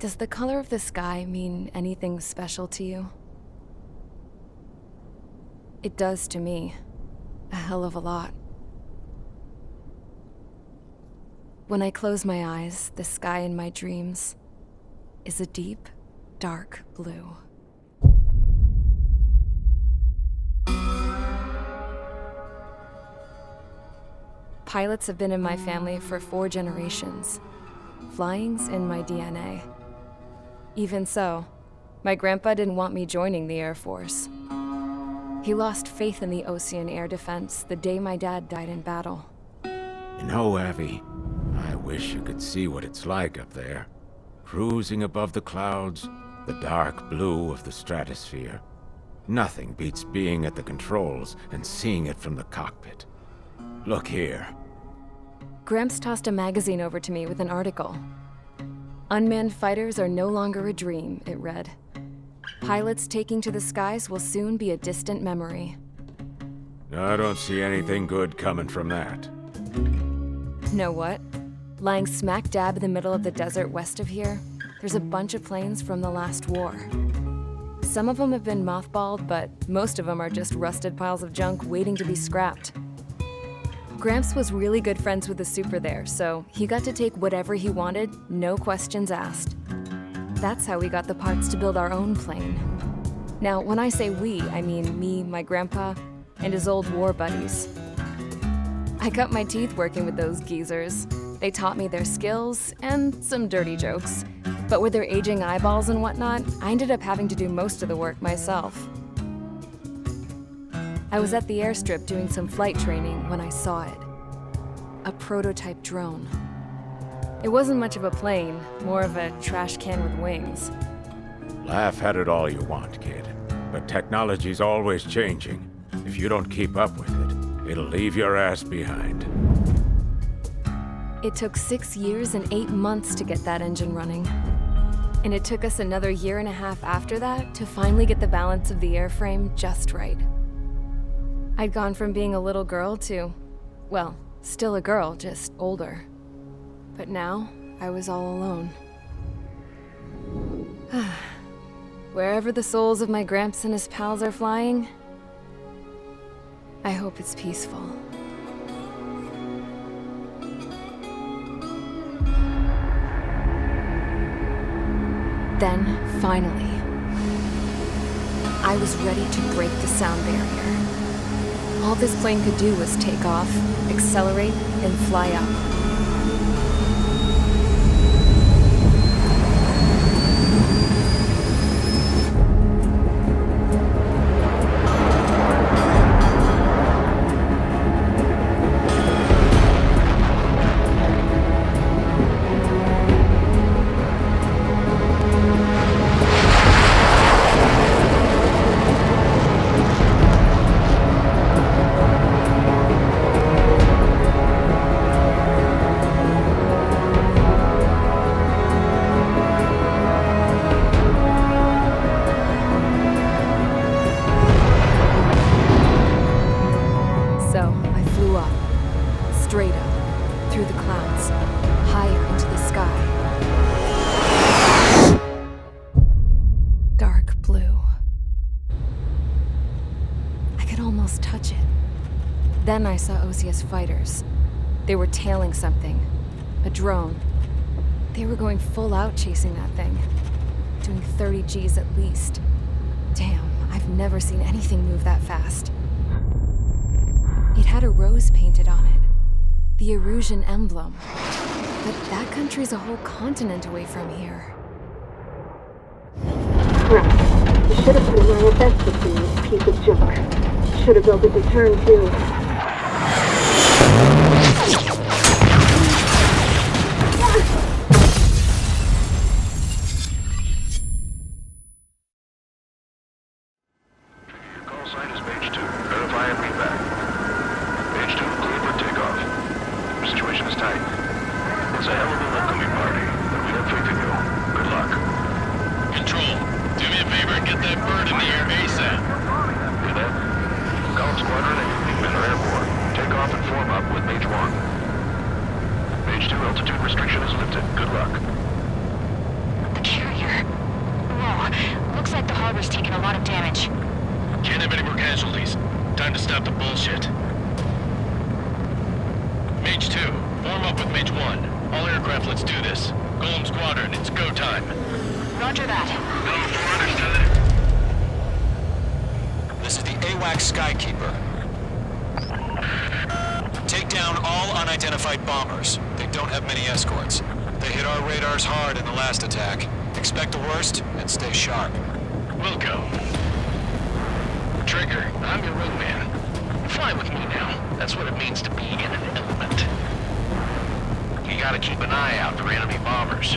Does the color of the sky mean anything special to you? It does to me. A hell of a lot. When I close my eyes, the sky in my dreams is a deep, dark blue. Pilots have been in my family for 4 generations. Flying's in my DNA. Even so, my grandpa didn't want me joining the Air Force. He lost faith in the Ocean Air Defense the day my dad died in battle. You know, Abby, I wish you could see what it's like up there. Cruising above the clouds, the dark blue of the stratosphere. Nothing beats being at the controls and seeing it from the cockpit. Look here. Gramps tossed a magazine over to me with an article. Unmanned fighters are no longer a dream, it read. Pilots taking to the skies will soon be a distant memory. I don't see anything good coming from that. Know what? Lying smack dab in the middle of the desert west of here, there's a bunch of planes from the last war. Some of them have been mothballed, but most of them are just rusted piles of junk waiting to be scrapped. Gramps was really good friends with the super there, so he got to take whatever he wanted, no questions asked. That's how we got the parts to build our own plane. Now, when I say we, I mean me, my grandpa, and his old war buddies. I cut my teeth working with those geezers. They taught me their skills and some dirty jokes. But with their aging eyeballs and whatnot, I ended up having to do most of the work myself. I was at the airstrip doing some flight training when I saw it. A prototype drone. It wasn't much of a plane, more of a trash can with wings. Laugh at it all you want, kid. But technology's always changing. If you don't keep up with it, it'll leave your ass behind. It took 6 years and 8 months to get that engine running. And it took us another 1.5 years after that to finally get the balance of the airframe just right. I'd gone from being a little girl to, well, still a girl, just older. But now, I was all alone. Wherever the souls of my Gramps and his pals are flying, I hope it's peaceful. Then, finally, I was ready to break the sound barrier. All this plane could do was take off, accelerate, and fly up. Straight up, through the clouds, higher into the sky. Dark blue. I could almost touch it. Then I saw Osia's fighters. They were tailing something. A drone. They were going full out chasing that thing. Doing 30 Gs at least. Damn, I've never seen anything move that fast. It had a rose painted on it. The Erusian emblem. But that country's a whole continent away from here. Crap. You should have put an IFS system in this piece of junk. Should have built a deterrent too. Call sign is page 2. Verify and read back. Page 2, clear for takeoff. Situation is tight. It's a hell of a welcoming party, but we have faith in you. Good luck. Control, do me a favor and get that bird in the air ASAP. Hear that? Column Squadron and your wingmen are airborne. Take off and form up with H1. Harbor's taken a lot of damage. Can't have any more casualties. Time to stop the bullshit. Mage 2, form up with Mage 1. All aircraft, let's do this. Golem Squadron, it's go time. Roger that. This is the AWAC Skykeeper. Take down all unidentified bombers. They don't have many escorts. They hit our radars hard in the last attack. Expect the worst and stay sharp. Wilco. Trigger, I'm your wingman. Fly with me now. That's what it means to be in an element. You gotta keep an eye out for enemy bombers.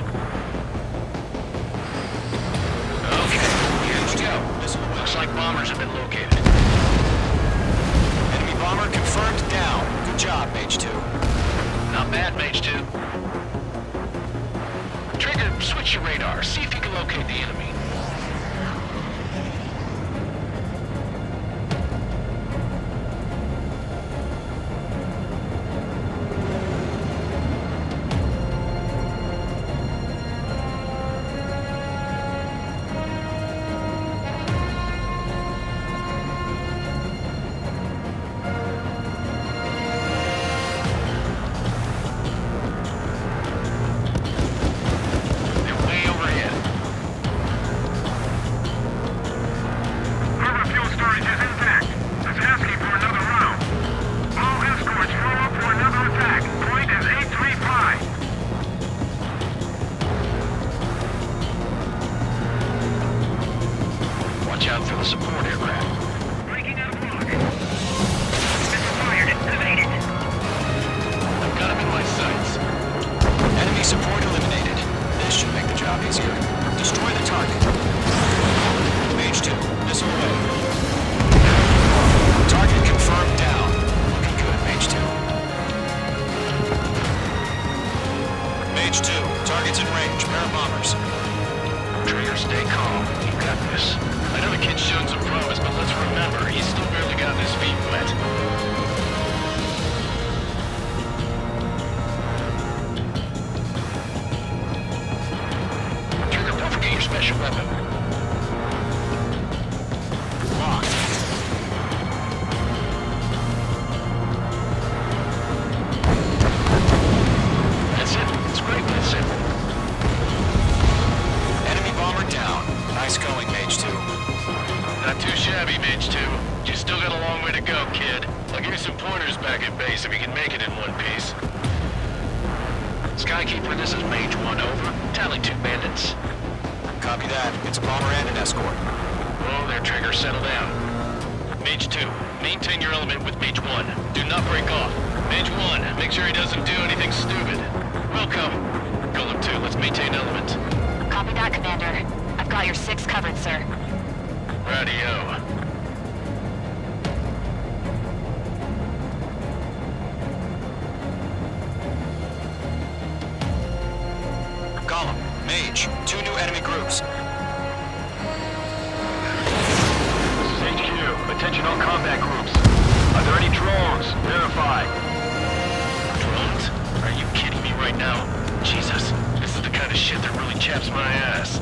Okay, here we go. Looks like bombers have been located. Enemy bomber confirmed down. Good job, Mage 2. Not bad, Mage 2. Trigger, switch your radar. See if you can locate the enemy. Watch out for the support aircraft. Breaking out of block. Missile fired. Evaded. I've got him in my sights. Enemy support eliminated. This should make the job easier. Destroy the target. Mage 2, missile away. Target confirmed down. Looking good, Mage 2. Mage 2, target's in range. Pair of bombers. Trigger, stay calm. You got this. I know the kid's shown some promise, but let's remember, he's still barely gotten his feet wet. Trigger, don't forget your special weapon. Locked. That's it. It's great when it's simple. Enemy bomber down. Nice going, Mage 2. Not too shabby, Mage 2. You still got a long way to go, kid. I'll give you some pointers back at base if you can make it in one piece. Skykeeper, this is Mage 1, over. Tally 2 bandits. Copy that. It's a bomber and an escort. Oh, there, Trigger, settle down. Mage 2, maintain your element with Mage 1. Do not break off. Mage 1, make sure he doesn't do anything stupid. Welcome. Golem 2, let's maintain element. Copy that, Commander. I've got your 6 covered, sir. Radio. Column, Mage, 2 new enemy groups. This is HQ. Attention all combat groups. Are there any drones? Verify. Drones? Are you kidding me right now? Jesus, this is the kind of shit that really chaps my ass.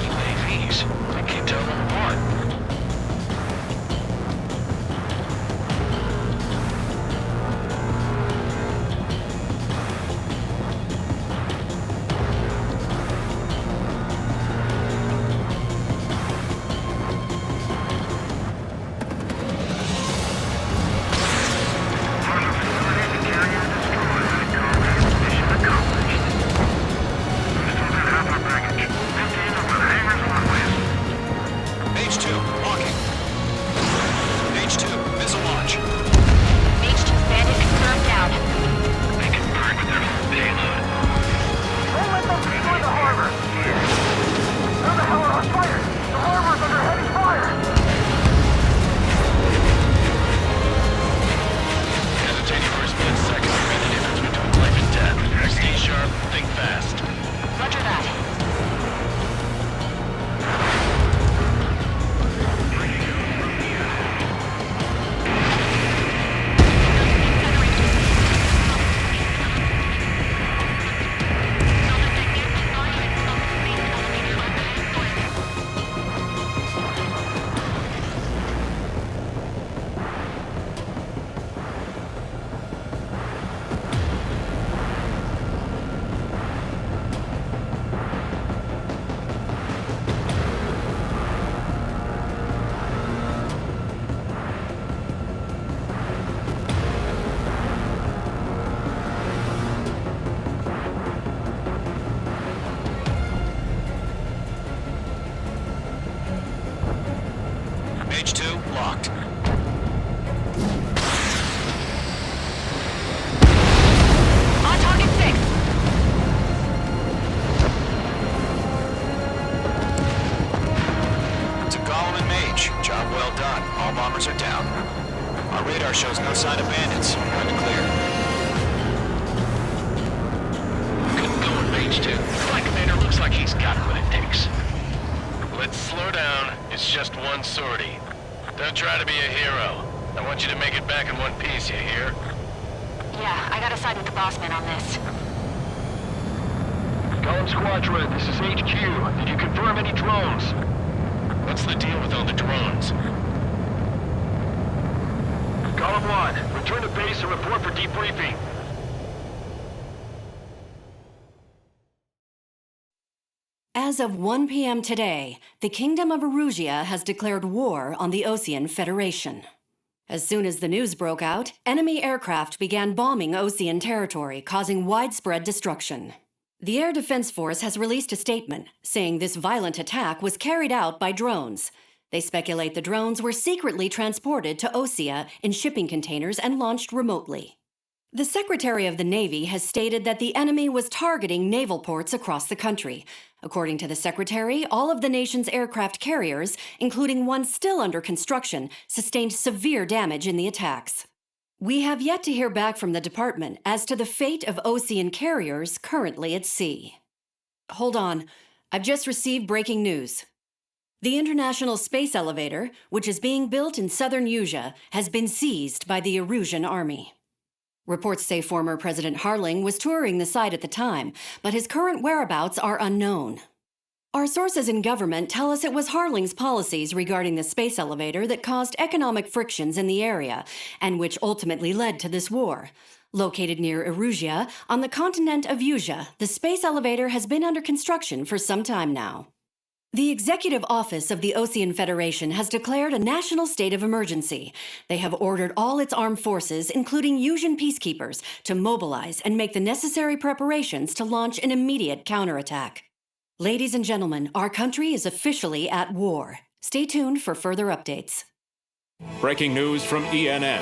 UAVs. I can't tell them apart. Mission accomplished. Still have our Well done. All bombers are down. Our radar shows no sign of bandits. We're in the clear. Good going, Mage 2. Flight commander looks like he's got what it takes. Let's slow down. It's just one sortie. Don't try to be a hero. I want you to make it back in one piece, you hear? Yeah, I gotta side with the boss man on this. Column Squadron, this is HQ. Did you confirm any drones? What's the deal with all the drones? Column 1, return to base and report for debriefing. As of 1 p.m. today, the Kingdom of Erusia has declared war on the Osean Federation. As soon as the news broke out, enemy aircraft began bombing Osean territory, causing widespread destruction. The Air Defense Force has released a statement saying this violent attack was carried out by drones. They speculate the drones were secretly transported to Osea in shipping containers and launched remotely. The Secretary of the Navy has stated that the enemy was targeting naval ports across the country. According to the Secretary, all of the nation's aircraft carriers, including one still under construction, sustained severe damage in the attacks. We have yet to hear back from the department as to the fate of Osean carriers currently at sea. Hold on, I've just received breaking news. The International Space Elevator, which is being built in southern Usea, has been seized by the Erusian Army. Reports say former President Harling was touring the site at the time, but his current whereabouts are unknown. Our sources in government tell us it was Harling's policies regarding the space elevator that caused economic frictions in the area, and which ultimately led to this war. Located near Erusia, on the continent of Usea, the space elevator has been under construction for some time now. The Executive Office of the Osean Federation has declared a national state of emergency. They have ordered all its armed forces, including Usian peacekeepers, to mobilize and make the necessary preparations to launch an immediate counterattack. Ladies and gentlemen, our country is officially at war. Stay tuned for further updates. Breaking news from ENN.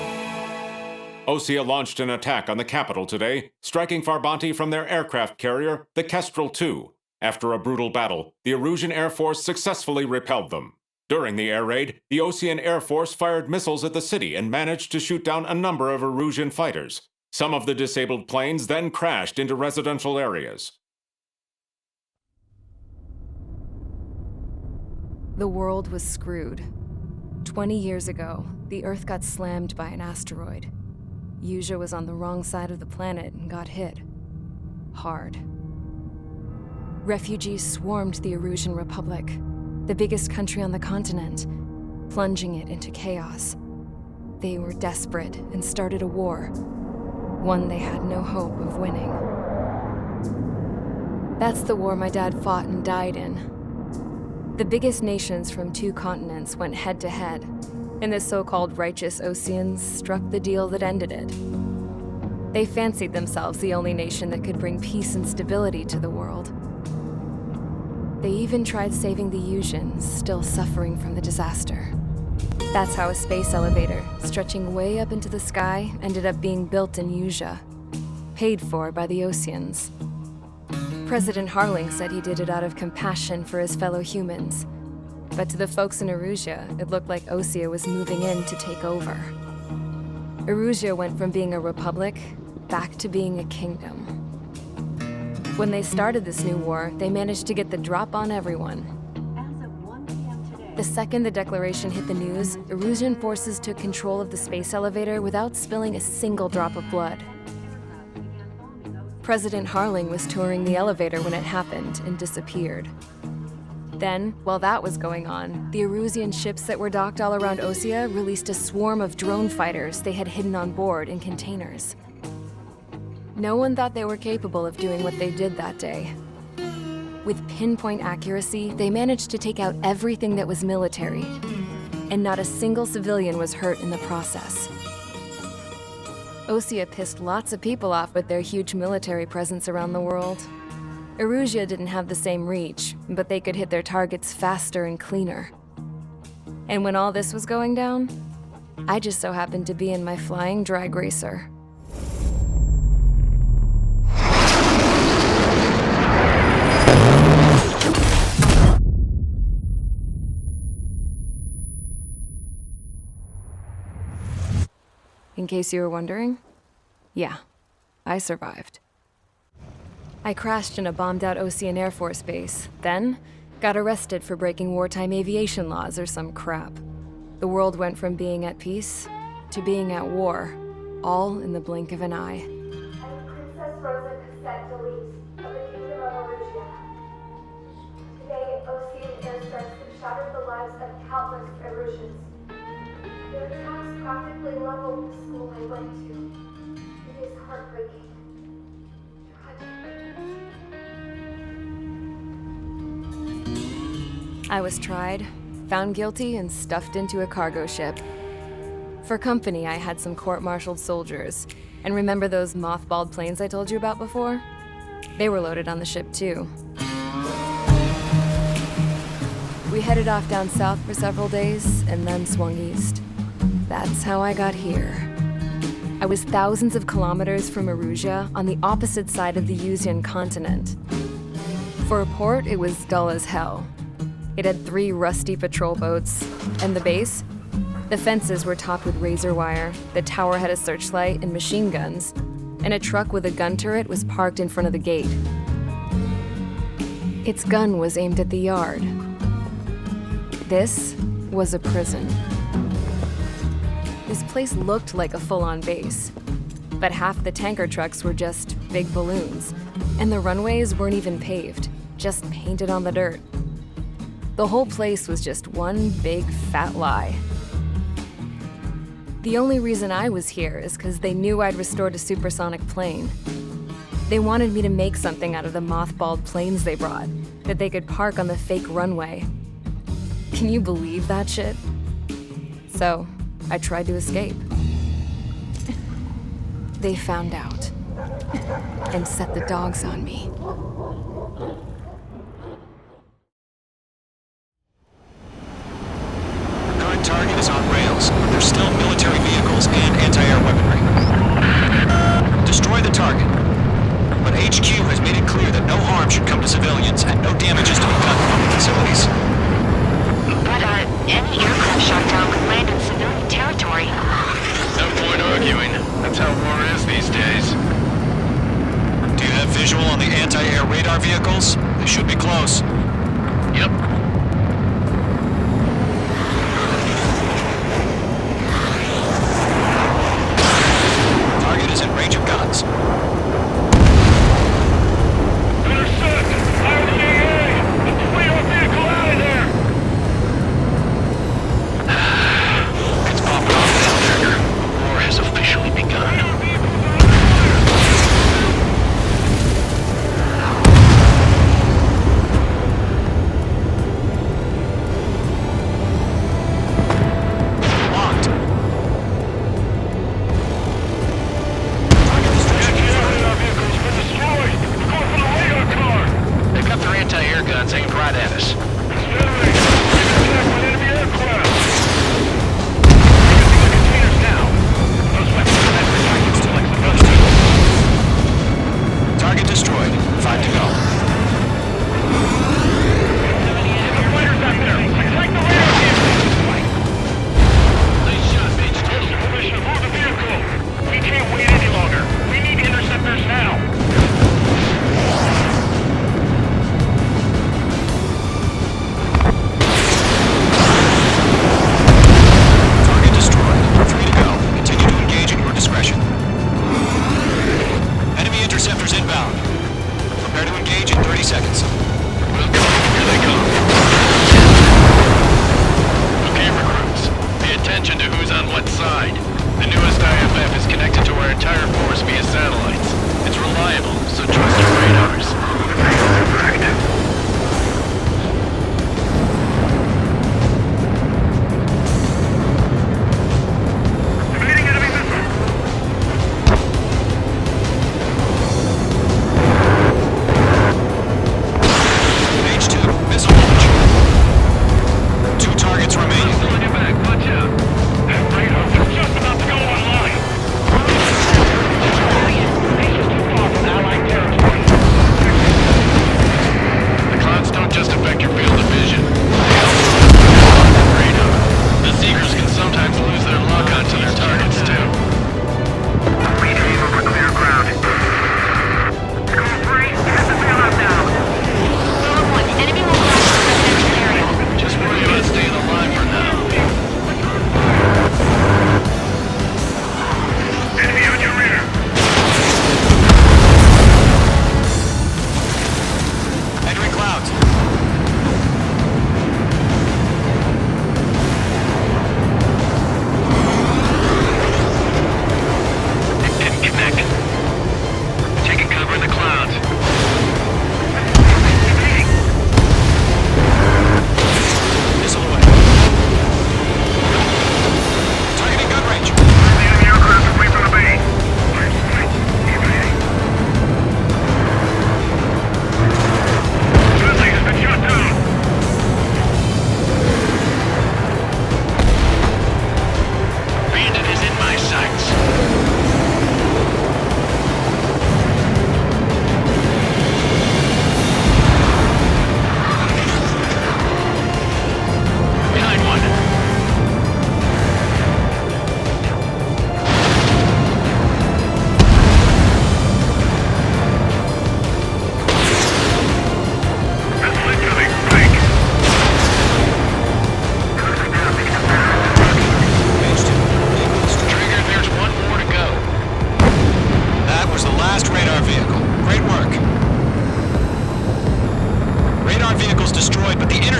Osea launched an attack on the capital today, striking Farbanti from their aircraft carrier, the Kestrel II. After a brutal battle, the Erusian Air Force successfully repelled them. During the air raid, the Osean Air Force fired missiles at the city and managed to shoot down a number of Erusian fighters. Some of the disabled planes then crashed into residential areas. The world was screwed. 20 years ago, the Earth got slammed by an asteroid. Usea was on the wrong side of the planet and got hit. Hard. Refugees swarmed the Erusian Republic, the biggest country on the continent, plunging it into chaos. They were desperate and started a war, one they had no hope of winning. That's the war my dad fought and died in. The biggest nations from 2 continents went head-to-head, and the so-called righteous Oseans struck the deal that ended it. They fancied themselves the only nation that could bring peace and stability to the world. They even tried saving the Usians, still suffering from the disaster. That's how a space elevator, stretching way up into the sky, ended up being built in Usea, paid for by the Oseans. President Harling said he did it out of compassion for his fellow humans. But to the folks in Erusia, it looked like Osea was moving in to take over. Erusia went from being a republic back to being a kingdom. When they started this new war, they managed to get the drop on everyone. The second the declaration hit the news, Erusian forces took control of the space elevator without spilling a single drop of blood. President Harling was touring the elevator when it happened and disappeared. Then, while that was going on, the Erusian ships that were docked all around Osea released a swarm of drone fighters they had hidden on board in containers. No one thought they were capable of doing what they did that day. With pinpoint accuracy, they managed to take out everything that was military, and not a single civilian was hurt in the process. Osea pissed lots of people off with their huge military presence around the world. Erusia didn't have the same reach, but they could hit their targets faster and cleaner. And when all this was going down, I just so happened to be in my flying drag racer. in case you were wondering. Yeah, I survived. I crashed in a bombed-out Ocean Air Force base, then got arrested for breaking wartime aviation laws or some crap. The world went from being at peace to being at war, all in the blink of an eye. I'm Princess Rosa Cassette Delete of the Kingdom of Erusia. Today, Ocean airstrikes have shattered the lives of countless Erusians. Their attacks practically leveled the school I went to. It is heartbreaking. I was tried, found guilty, and stuffed into a cargo ship. For company, I had some court-martialed soldiers. And remember those mothballed planes I told you about before? They were loaded on the ship, too. We headed off down south for several days, and then swung east. That's how I got here. I was thousands of kilometers from Erusia, on the opposite side of the Yuzian continent. For a port, it was dull as hell. It had 3 rusty patrol boats. And the base? The fences were topped with razor wire, the tower had a searchlight and machine guns, and a truck with a gun turret was parked in front of the gate. Its gun was aimed at the yard. This was a prison. This place looked like a full-on base, but half the tanker trucks were just big balloons, and the runways weren't even paved, just painted on the dirt. The whole place was just one big fat lie. The only reason I was here is because they knew I'd restored a supersonic plane. They wanted me to make something out of the mothballed planes they brought, that they could park on the fake runway. Can you believe that shit? So, I tried to escape. They found out and set the dogs on me. Current target is on rails, but there's still military vehicles and anti-air weaponry. Destroy the target. But HQ has made it clear that no harm should come to civilians and no damage is to be done to public facilities. But, any aircraft shot down could land in civilian territory. No point arguing. That's how war is these days. Do you have visual on the anti-air radar vehicles? They should be close. Yep. Target is in range of guns. Intercept! Fire the AA! The fleet on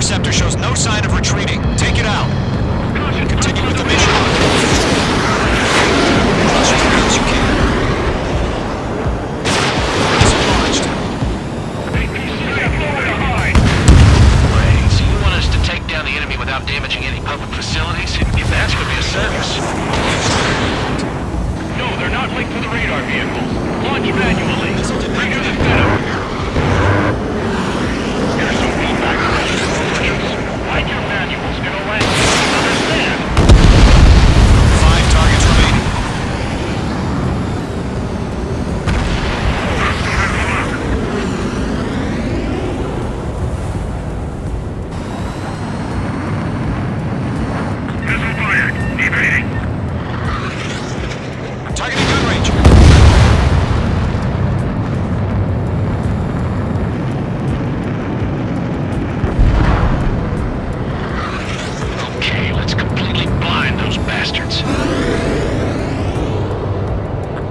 interceptor shows no sign of retreating. Take it out. Continue with the mission. Close as far as you can. Missile launched. Right, so you want us to take down the enemy without damaging any public facilities? If that's gonna be a service. No, they're not linked to the radar vehicles. Launch manually. Redo the setup. Here's some feedback from the intelligence. Like your manuals, gonna land. Understand? 5 targets remaining. Missile fired. Evading. Targeting gun range. Okay, let's completely blind those bastards.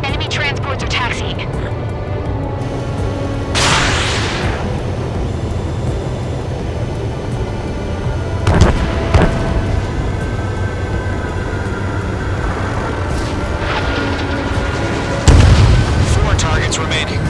Enemy transports are taxiing. Four targets remaining.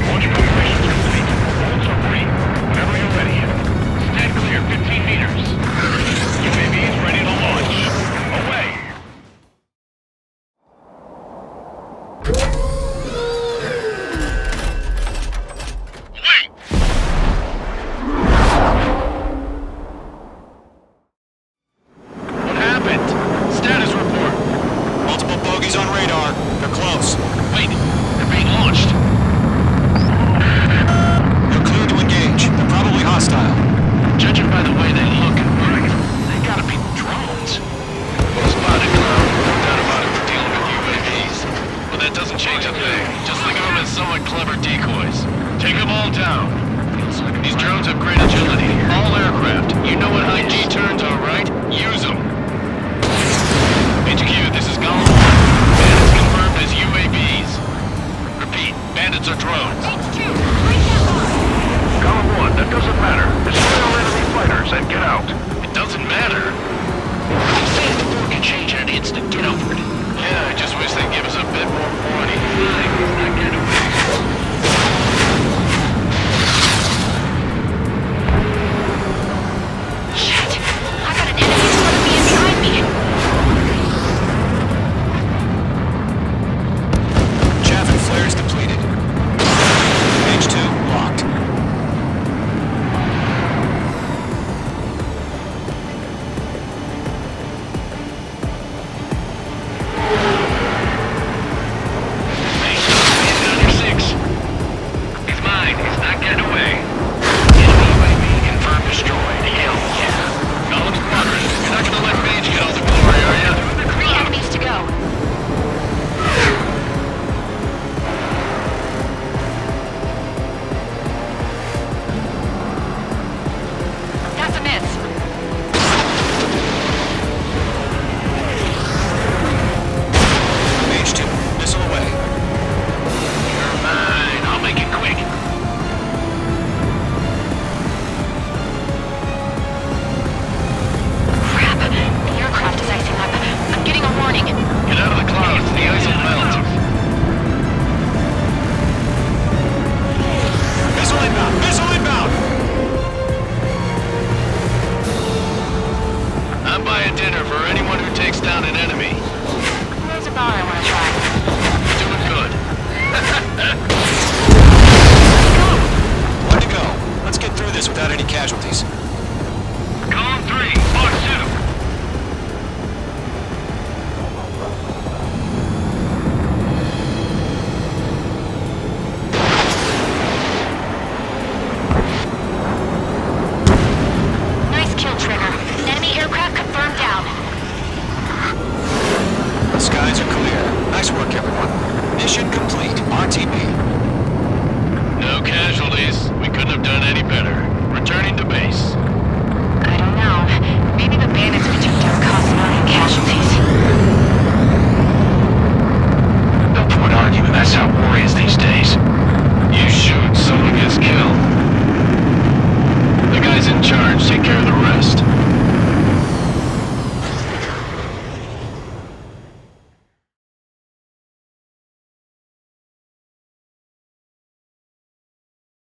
Launch preparations complete. Bolts are free. Whenever you're ready. Stand clear 15 meters. UAVs ready to launch. Away. Wait! What happened? Status report. Multiple bogies on radar. They're close. Wait, they're being launched. They're clear to engage. They're probably hostile. Judging by the way they look and move, they gotta be drones. Spotted cloud. No doubt about it for dealing with UAVs. But that doesn't change a thing. Just think of them as somewhat clever decoys. Take them all down. These drones have great agility. All aircraft. You know what high G turns are, right? Use them. HQ, this is Golem 1. Bandits confirmed as UAVs. Repeat, bandits are drones. Column 1, that doesn't matter. Destroy all enemy fighters and get out. It doesn't matter. You said the board can change in an instant. Get over it. Yeah, I just wish they'd give us a bit more warning. I get it. Shit! I got an enemy in front of me and behind me. Mission complete.